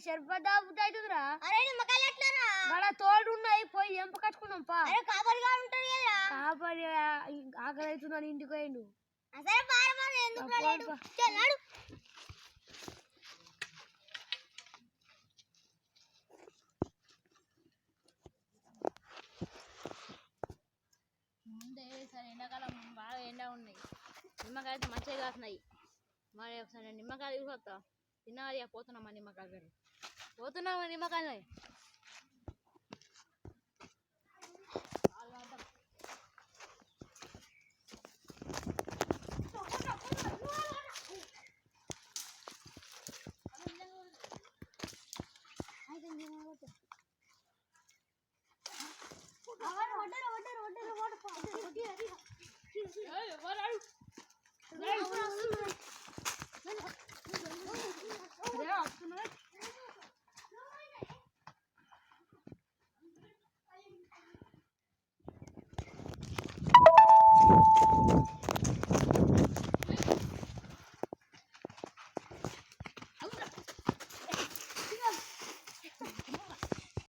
షర్బత్ తాగుతా అవుతుందిరా. అరే నిమ్మకాయలు ఎట్లారా? మన తోడు ఉన్నాయి, పోయి ఎంప కట్టుకున్నాం పా. అరే కాపరిగా ఉంటాడు కదా. కాపరి ఆకలి అవుతుందని ఇంటికి పోయిండు. సరే పారమని ఎందుకు రాలేడు? చెల్లాడు. ముందే సరే ఎండాకాలం బాగా ఎండ ఉన్నాయి, నిమ్మకాయలు అయితే మంచిగా కాస్తున్నాయి. మరి ఒకసారి నిమ్మకాయలు తీసుకొస్తా, తిన్నగా పోతున్నామా నిమ్మకాయలు, పోతున్నామా నిమ్మకాయలు.